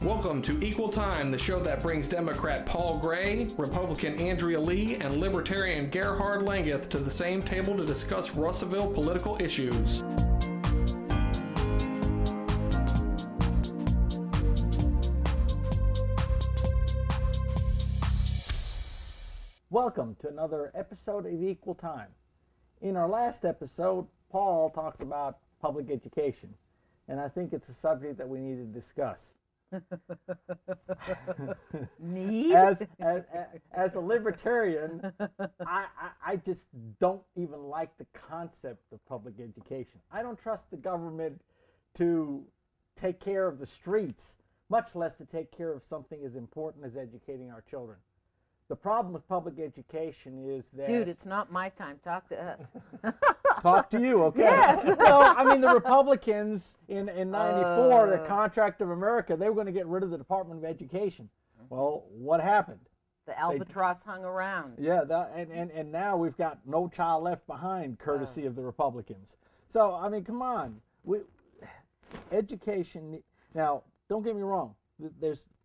Welcome to Equal Time, the show that brings Democrat Paul Gray, Republican Andrea Lee, and Libertarian Gerhard Langguth to the same table to discuss Russellville political issues. Welcome to another episode of Equal Time. In our last episode, Paul talked about public education, and I think it's a subject that we need to discuss. As a libertarian, I just don't even like the concept of public education. I don't trust the government to take care of the streets, much less to take care of something as important as educating our children. The problem with public education is that... Dude, it's not my time. Talk to us. Talk to you, okay? Yes. Well, I mean, the Republicans in 94, the Contract of America, they were going to get rid of the Department of Education. Well, what happened? The albatross hung around. Yeah, and now we've got no child left behind, courtesy of the Republicans. So, I mean, come on. Education... Now, don't get me wrong.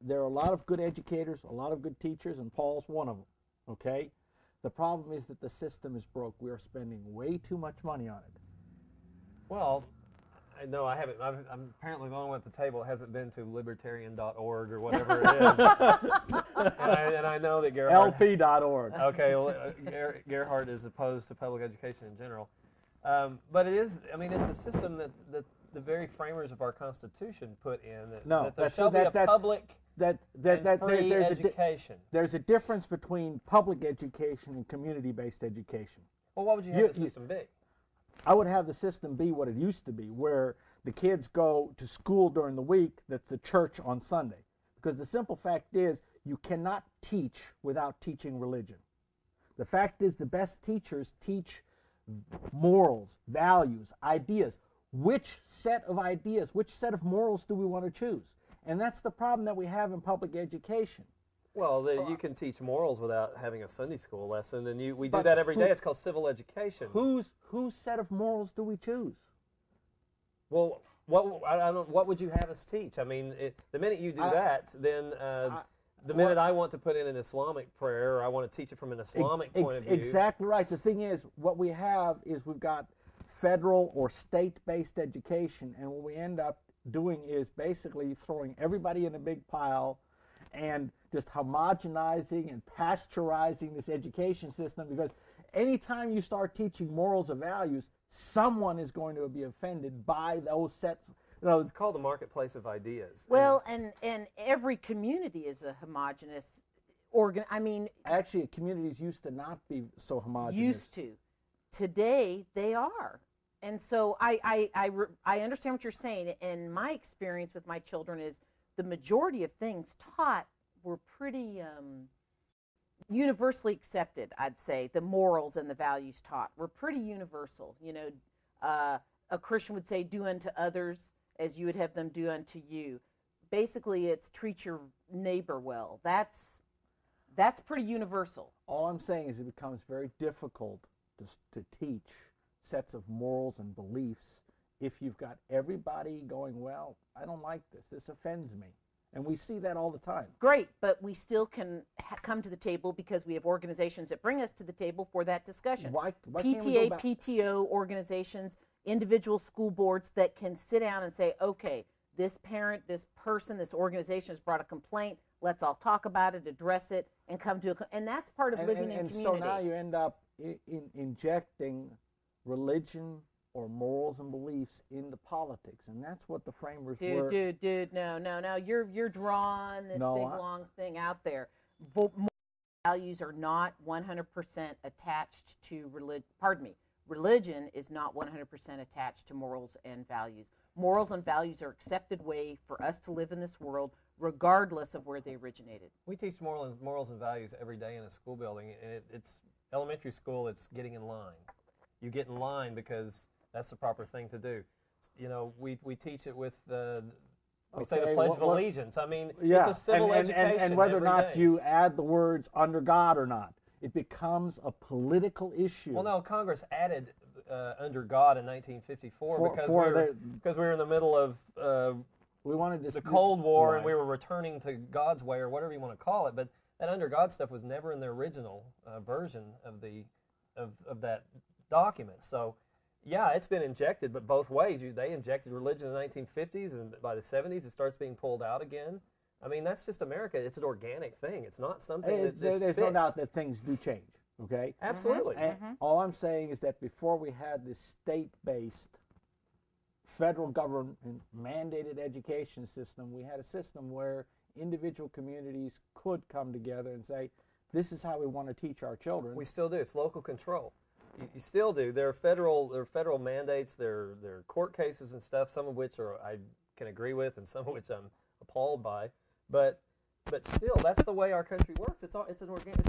There are a lot of good educators, a lot of good teachers, and Paul's one of them, okay? The problem is that the system is broke. We are spending way too much money on it. Well, no, I haven't. I'm apparently the only one at the table that hasn't been to libertarian.org or whatever it is. and I know that Gerhard... LP.org. Okay, well, Gerhard is opposed to public education in general. But it is, I mean, it's a system that the very framers of our Constitution put in that there shall be a public and free education. There's a difference between public education and community-based education. Well, what would you have the system be? I would have the system be what it used to be, where the kids go to school during the week, that's the church on Sunday. Because the simple fact is, you cannot teach without teaching religion. The fact is, the best teachers teach morals, values, ideas. Which set of ideas, which set of morals do we want to choose? And that's the problem that we have in public education. Well, you can teach morals without having a Sunday school lesson, and we do that every day. It's called civil education. Whose set of morals do we choose? Well, what would you have us teach? I mean, the minute you do that, then the minute I want to put in an Islamic prayer, or I want to teach it from an Islamic point of view. Exactly right. The thing is, what we have is we've got federal or state-based education, and what we end up doing is basically throwing everybody in a big pile and just homogenizing and pasteurizing this education system, because anytime you start teaching morals or values, someone is going to be offended by those sets. It's called the marketplace of ideas. Well, and every community is a homogenous organ. I mean, actually, communities used to not be so homogenous. Used to. Today, they are. And so I understand what you're saying, and my experience with my children is the majority of things taught were pretty universally accepted, I'd say. The morals and the values taught were pretty universal. You know, a Christian would say, do unto others as you would have them do unto you. Basically, it's treat your neighbor well. That's pretty universal. All I'm saying is it becomes very difficult to teach sets of morals and beliefs if you've got everybody going, well, I don't like this. This offends me. And we see that all the time. Great, but we still can come to the table because we have organizations that bring us to the table for that discussion. Why PTA, PTO organizations, individual school boards that can sit down and say, okay, this parent, this person, this organization has brought a complaint. Let's all talk about it, address it, and come to and that's part of living in community. And so now you end up injecting religion or morals and beliefs into politics, and that's what the framers were. Dude, no, you're drawing this big long thing out there. Moral values are not 100% attached to religion. Pardon me, religion is not 100% attached to morals and values. Morals and values are accepted way for us to live in this world, regardless of where they originated. We teach morals and values every day in a school building, and it's elementary school. It's getting in line. You get in line because that's the proper thing to do. You know, we teach it with we say the Pledge of Allegiance. I mean, it's a civil education. And whether or not day. You add the words under God or not, it becomes a political issue. Well, no, Congress added under God in 1954 because we were in the middle of We wanted the Cold War, right. and we were returning to God's way, or whatever you want to call it. But that under God stuff was never in the original version of that document. So, yeah, it's been injected, but both ways. They injected religion in the 1950s, and by the 70s, it starts being pulled out again. I mean, that's just America. It's an organic thing. It's not something that's There's fixed. no doubt that things do change, okay? Absolutely. And all I'm saying is that before we had this state-based federal government mandated education system, we had a system where individual communities could come together and say, this is how we want to teach our children. We still do. It's local control. You still do. There are federal mandates. There are court cases and stuff, some of which I can agree with and some of which I'm appalled by. But still, that's the way our country works. It's an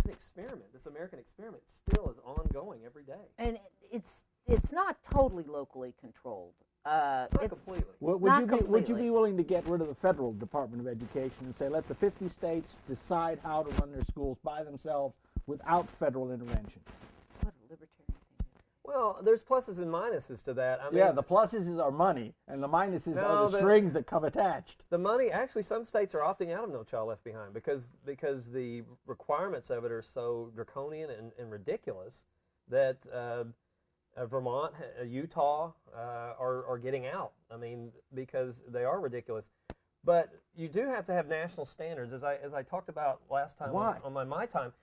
experiment. This American experiment still is ongoing every day. And it's not totally locally controlled. Not completely. Would you be willing to get rid of the federal Department of Education and say, let the 50 states decide how to run their schools by themselves without federal intervention? What a libertarian thing is. Well, there's pluses and minuses to that. I mean, yeah, the pluses are money, and the minuses are the strings that come attached. The money, actually, some states are opting out of No Child Left Behind because the requirements of it are so draconian and ridiculous that Vermont, Utah are getting out. I mean, because they are ridiculous. But you do have to have national standards, as I talked about last time on my time.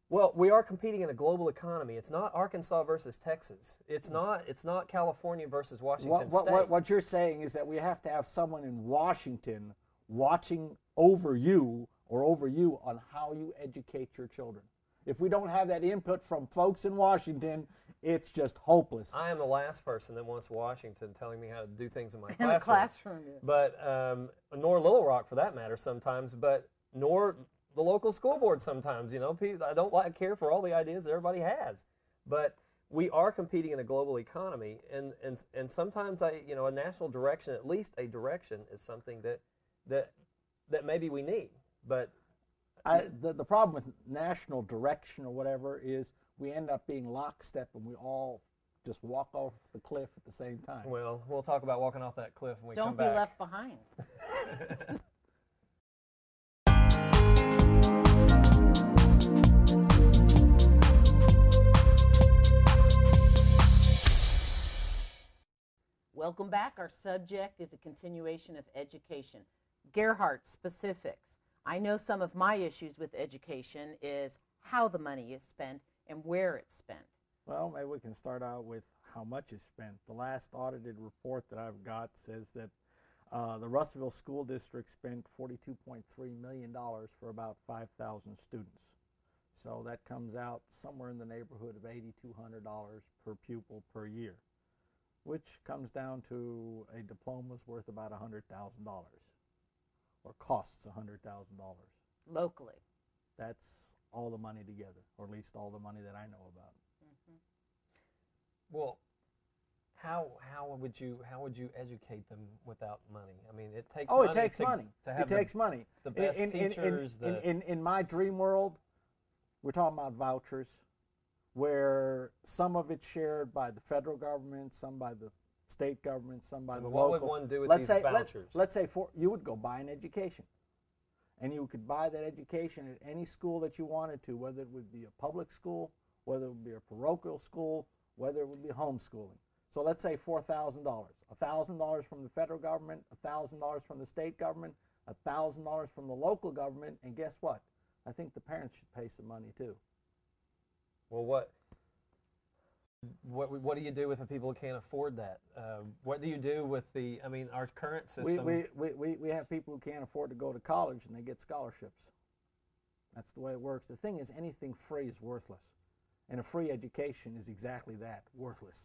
Well, we are competing in a global economy. It's not Arkansas versus Texas. It's not California versus Washington State. What you're saying is that we have to have someone in Washington watching over you on how you educate your children. If we don't have that input from folks in Washington, it's just hopeless. I am the last person that wants Washington telling me how to do things in my classroom. classroom. But nor Little Rock, for that matter, sometimes. But nor the local school board sometimes. You know, I don't care for all the ideas that everybody has. But we are competing in a global economy, and sometimes a national direction, at least a direction, is something that maybe we need. But the problem with national direction or whatever is we end up being lockstep and we all just walk off the cliff at the same time. Well, we'll talk about walking off that cliff when we come back. Don't be left behind. Welcome back. Our subject is a continuation of education. Gerhard, specifics. I know some of my issues with education is how the money is spent and where it's spent. Well, maybe we can start out with how much is spent. The last audited report that I've got says that the Russellville School District spent $42.3 million for about 5,000 students. So that comes out somewhere in the neighborhood of $8,200 per pupil per year, which comes down to a diploma's worth about $100,000, or costs $100,000. Locally. That's all the money together, or at least all the money that I know about. Mm-hmm. Well, how would you educate them without money? I mean, it takes money. It takes money. It takes money. The best teachers. In my dream world, we're talking about vouchers, where some of it's shared by the federal government, some by the state government, some by the local. What would one do with these vouchers? Let's say you would go buy an education. And you could buy that education at any school that you wanted to, whether it would be a public school, whether it would be a parochial school, whether it would be homeschooling. So let's say $4,000. $1,000 from the federal government, $1,000 from the state government, $1,000 from the local government, and guess what? I think the parents should pay some money too. Well, what do you do with the people who can't afford that? What do you do with our current system? We have people who can't afford to go to college and they get scholarships. That's the way it works. The thing is, anything free is worthless. And a free education is exactly that, worthless.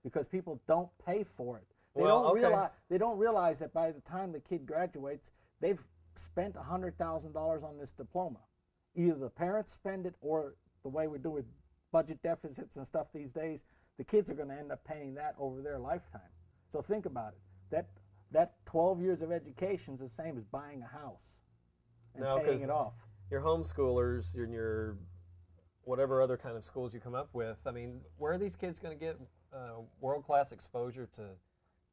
Because people don't pay for it. They don't realize that by the time the kid graduates, they've spent $100,000 on this diploma. Either the parents spend it, or the way we do with budget deficits and stuff these days, the kids are going to end up paying that over their lifetime. So think about it. That 12 years of education is the same as buying a house and paying it off. Your homeschoolers, your whatever other kind of schools you come up with, I mean, where are these kids going to get world-class exposure to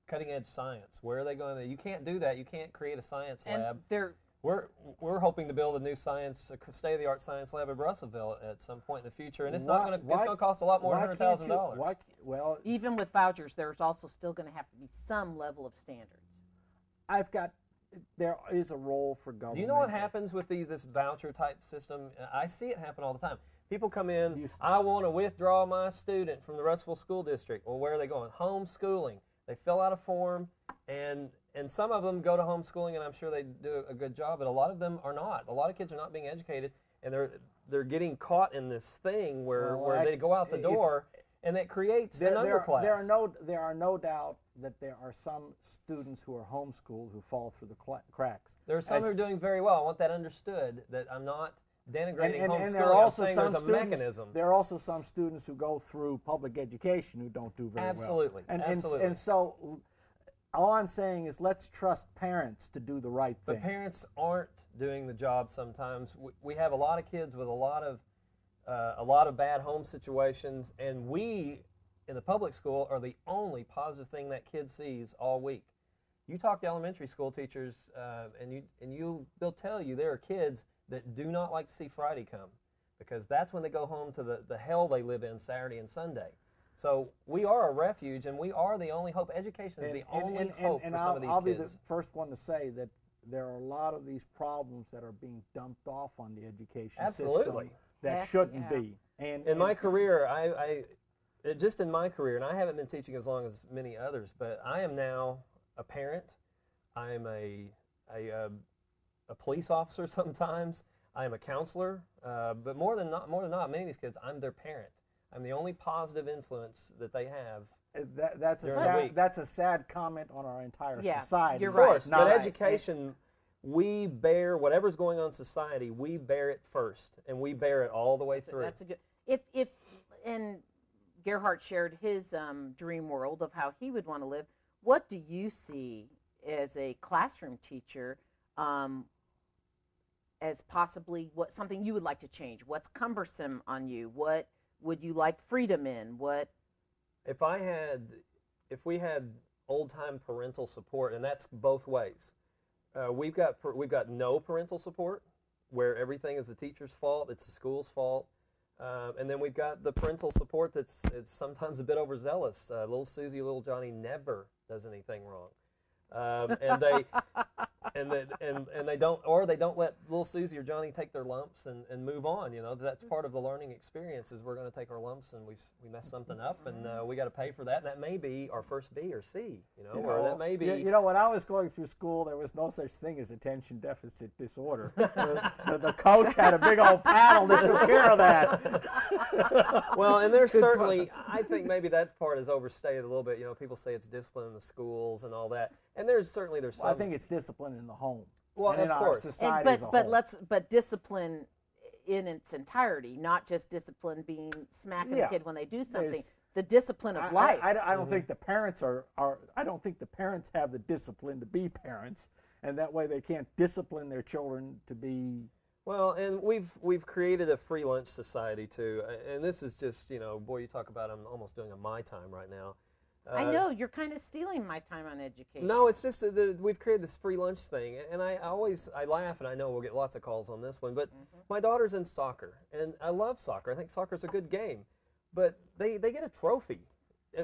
cutting edge science. Where are they going to? You can't do that. You can't create a science lab. We're hoping to build a state-of-the-art science lab at Russellville at some point in the future, and it's going to cost a lot more than $100,000. Well, even with vouchers, there's also still going to have to be some level of standards. There is a role for government. Do you know what happens with this voucher type system? I see it happen all the time. People come in, I want to withdraw my student from the Russellville School District. Well, where are they going? Homeschooling. They fill out a form, and some of them go to homeschooling, and I'm sure they do a good job, but a lot of them are not. A lot of kids are not being educated, and they're getting caught in this thing where they go out the door, and it creates an underclass. There are no doubt that there are some students who are homeschooled who fall through the cracks. There are some who are doing very well. I want that understood, that I'm not denigrating homeschooling. And there are also there's a mechanism. There are also some students who go through public education who don't do very well. Absolutely. And so all I'm saying is let's trust parents to do the right thing. But parents aren't doing the job sometimes. We have a lot of kids with a lot of bad home situations, and we in the public school are the only positive thing that kid sees all week. You talk to elementary school teachers, they'll tell you there are kids that do not like to see Friday come, because that's when they go home to the hell they live in Saturday and Sunday. So we are a refuge, and we are the only hope. Education is the only hope for some of these kids. I'll be the first one to say that there are a lot of these problems that are being dumped off on the education system that shouldn't be. And in my career, just in my career, and I haven't been teaching as long as many others, but I am now a parent. I am a police officer sometimes. I am a counselor, but more than not, many of these kids, I'm their parent. I'm the only positive influence that they have. That's a sad comment on our entire society. You're of course, but education, we bear whatever's going on in society. We bear it first, and we bear it all the way through. That's a good. And Gerhard shared his dream world of how he would want to live. What do you see as a classroom teacher as possibly something you would like to change? What's cumbersome on you? What would you like freedom in? If we had old-time parental support, and that's both ways. We've got no parental support, where everything is the teacher's fault, it's the school's fault. And then we've got the parental support it's sometimes a bit overzealous. Little Susie, little Johnny never does anything wrong, and they don't let little Susie or Johnny take their lumps and move on. You know, that's part of the learning experience. Is we're going to take our lumps and we mess something up, and we got to pay for that. And that may be our first B or C. Or that may be. When I was going through school, there was no such thing as attention deficit disorder. the coach had a big old paddle that took care of that. Well, and there's certainly, I think maybe that part is overstated a little bit. People say it's discipline in the schools and all that, and there's some. I think it's discipline in the home. Well, and in of course. Our society as a whole. But discipline in its entirety, not just discipline being smacking the kid when they do something. The discipline of life. I don't think the parents I don't think the parents have the discipline to be parents, and that way they can't discipline their children to be. Well, and we've created a free lunch society too, and this is just boy, you talk about I'm almost doing a my time right now. I know, you're kind of stealing my time on education. No, it's just that we've created this free lunch thing, and I laugh, and I know we'll get lots of calls on this one, but my daughter's in soccer, and I love soccer. I think soccer's a good game, but they get a trophy.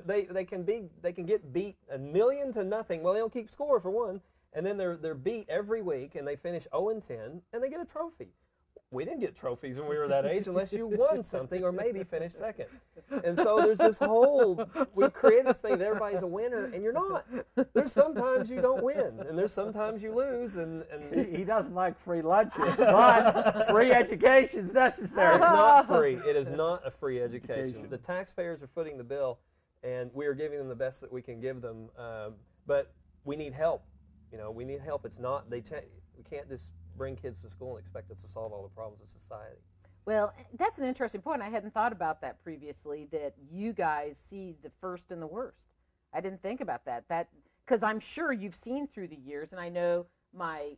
They can get beat 1,000,000-0. Well, they don't keep score for one, and then they're beat every week, and they finish 0-10, and they get a trophy. We didn't get trophies when we were that age unless you won something or maybe finished second. And so there's this we've created this thing that everybody's a winner, and you're not. There's sometimes you don't win, and there's sometimes you lose. And he doesn't like free lunches, but free education's necessary. It's not free. It is not a free education. The taxpayers are footing the bill, and we are giving them the best that we can give them. But we need help. We need help. It's not, we can't just bring kids to school and expect us to solve all the problems of society. Well, that's an interesting point. I hadn't thought about that previously, that you guys see the first and the worst. I didn't think about that. Because I'm sure you've seen through the years, and I know my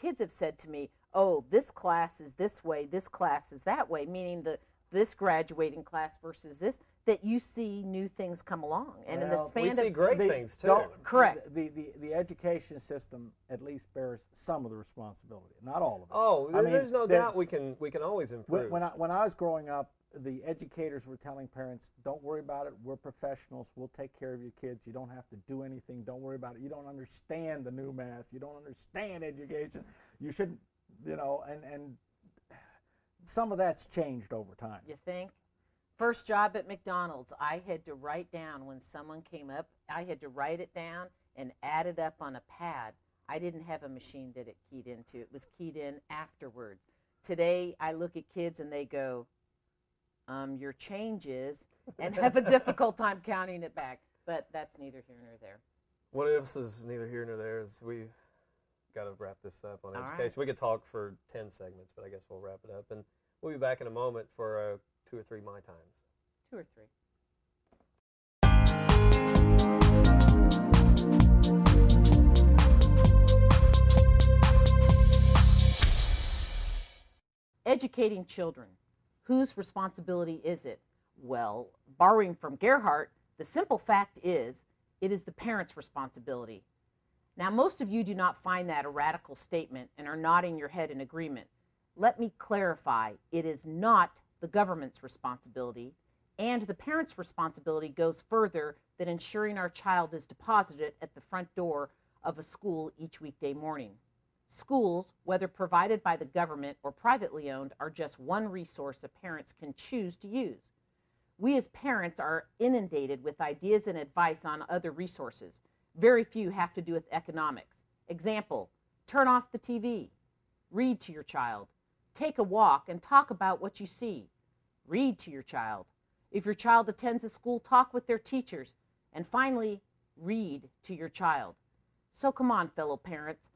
kids have said to me, oh, this class is this way, this class is that way, meaning this graduating class versus this. that you see new things come along. And in the span we see great things too. Correct. The education system at least bears some of the responsibility, not all of it. Oh, there's no doubt we can always improve. When I was growing up, the educators were telling parents, don't worry about it, we're professionals, we'll take care of your kids, you don't have to do anything, don't worry about it, you don't understand the new math, you don't understand education, you shouldn't, you know, and some of that's changed over time. You think? First job at McDonald's, I had to write down when someone came up, I had to write it down and add it up on a pad. I didn't have a machine that it keyed into. It was keyed in afterwards. Today, I look at kids and they go, your change is, and have a difficult time counting it back. But that's neither here nor there. What else is neither here nor there is we've got to wrap this up on education. Right. We could talk for 10 segments, but I guess we'll wrap it up. And we'll be back in a moment for 2 or 3 My Times. 2 or 3. Educating children. Whose responsibility is it? Well, borrowing from Gerhard, the simple fact is, it is the parent's responsibility. Now, most of you do not find that a radical statement and are nodding your head in agreement. Let me clarify, it is not the government's responsibility, and the parent's responsibility goes further than ensuring our child is deposited at the front door of a school each weekday morning. Schools, whether provided by the government or privately owned, are just one resource that parents can choose to use. We as parents are inundated with ideas and advice on other resources. Very few have to do with economics. Example, turn off the TV. Read to your child. Take a walk and talk about what you see. Read to your child. If your child attends a school, talk with their teachers. And finally, read to your child. So come on, fellow parents.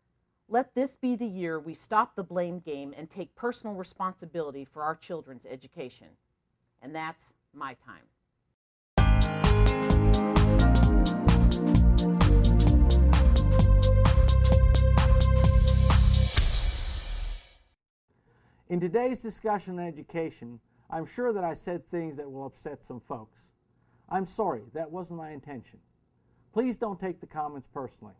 Let this be the year we stop the blame game and take personal responsibility for our children's education. And that's my time. In today's discussion on education, I'm sure that I said things that will upset some folks. I'm sorry, that wasn't my intention. Please don't take the comments personally.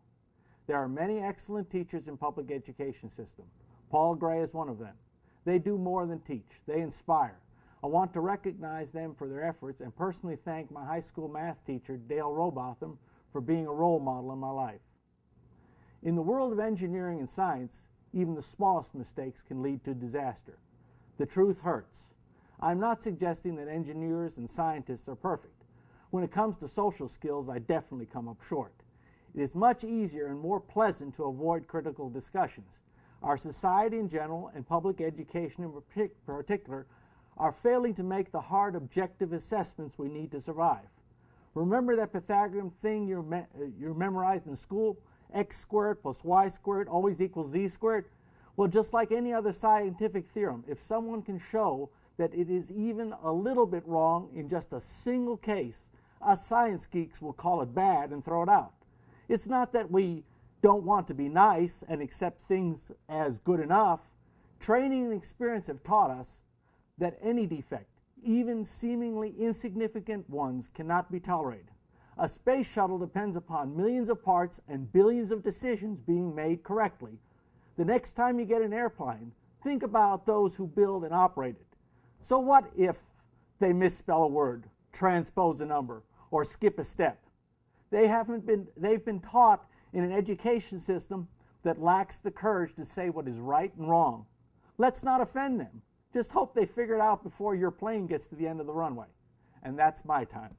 There are many excellent teachers in public education system. Paul Gray is one of them. They do more than teach. They inspire. I want to recognize them for their efforts and personally thank my high school math teacher, Dale Robotham, for being a role model in my life. In the world of engineering and science, even the smallest mistakes can lead to disaster. The truth hurts. I'm not suggesting that engineers and scientists are perfect. When it comes to social skills, I definitely come up short. It is much easier and more pleasant to avoid critical discussions. Our society in general and public education in particular are failing to make the hard objective assessments we need to survive. Remember that Pythagorean thing you memorized in school? X squared plus y squared always equals z squared? Well, just like any other scientific theorem, if someone can show that it is even a little bit wrong in just a single case, us science geeks will call it bad and throw it out. It's not that we don't want to be nice and accept things as good enough. Training and experience have taught us that any defect, even seemingly insignificant ones, cannot be tolerated. A space shuttle depends upon millions of parts and billions of decisions being made correctly. The next time you get an airplane, think about those who build and operate it. So what if they misspell a word, transpose a number, or skip a step? They've been taught in an education system that lacks the courage to say what is right and wrong. Let's not offend them. Just hope they figure it out before your plane gets to the end of the runway. And that's my time.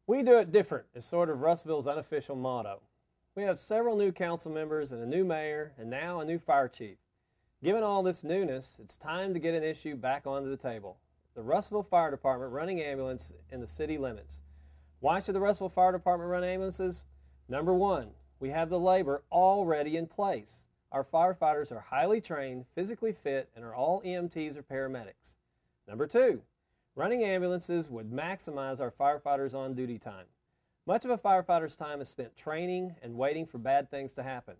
We do it different is sort of Russellville's unofficial motto. We have several new council members and a new mayor and now a new fire chief. Given all this newness, it's time to get an issue back onto the table. The Russellville Fire Department running ambulance in the city limits. Why should the Russellville Fire Department run ambulances? Number one, we have the labor already in place. Our firefighters are highly trained, physically fit, and are all EMTs or paramedics. Number two, running ambulances would maximize our firefighters' on-duty time. Much of a firefighter's time is spent training and waiting for bad things to happen.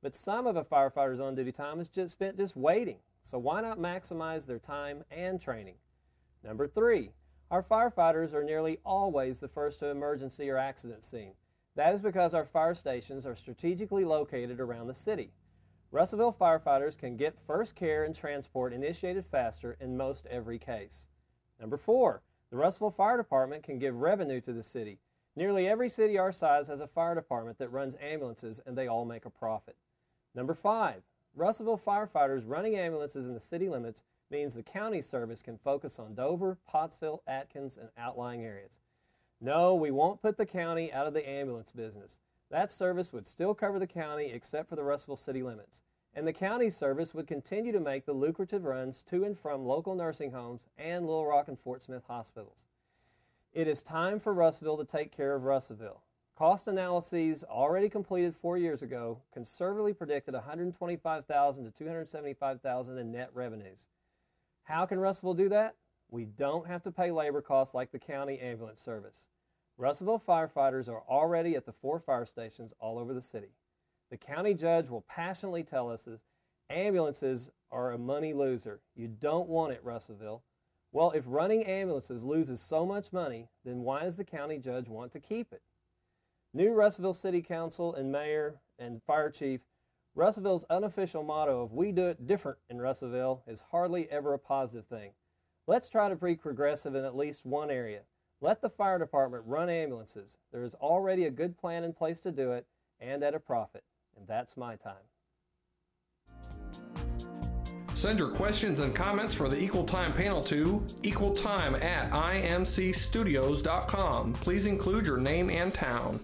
But some of a firefighter's on-duty time is spent just waiting. So why not maximize their time and training? Number 3, our firefighters are nearly always the first to emergency or accident scene. That is because our fire stations are strategically located around the city. Russellville firefighters can get first care and transport initiated faster in most every case. Number 4, the Russellville Fire Department can give revenue to the city. Nearly every city our size has a fire department that runs ambulances, and they all make a profit. Number 5, Russellville firefighters running ambulances in the city limits means the county service can focus on Dover, Pottsville, Atkins, and outlying areas. No, we won't put the county out of the ambulance business. That service would still cover the county except for the Russellville city limits. And the county service would continue to make the lucrative runs to and from local nursing homes and Little Rock and Fort Smith hospitals. It is time for Russellville to take care of Russellville. Cost analyses already completed 4 years ago conservatively predicted $125,000 to $275,000 in net revenues. How can Russellville do that? We don't have to pay labor costs like the county ambulance service. Russellville firefighters are already at the 4 fire stations all over the city. The county judge will passionately tell us ambulances are a money loser. You don't want it, Russellville. Well, if running ambulances loses so much money, then why does the county judge want to keep it? New Russellville City Council and Mayor and Fire Chief, Russellville's unofficial motto of "We do it different in Russellville" is hardly ever a positive thing. Let's try to be progressive in at least one area. Let the fire department run ambulances. There is already a good plan in place to do it, and at a profit. And that's my time. Send your questions and comments for the Equal Time panel to equaltime@imcstudios.com. Please include your name and town.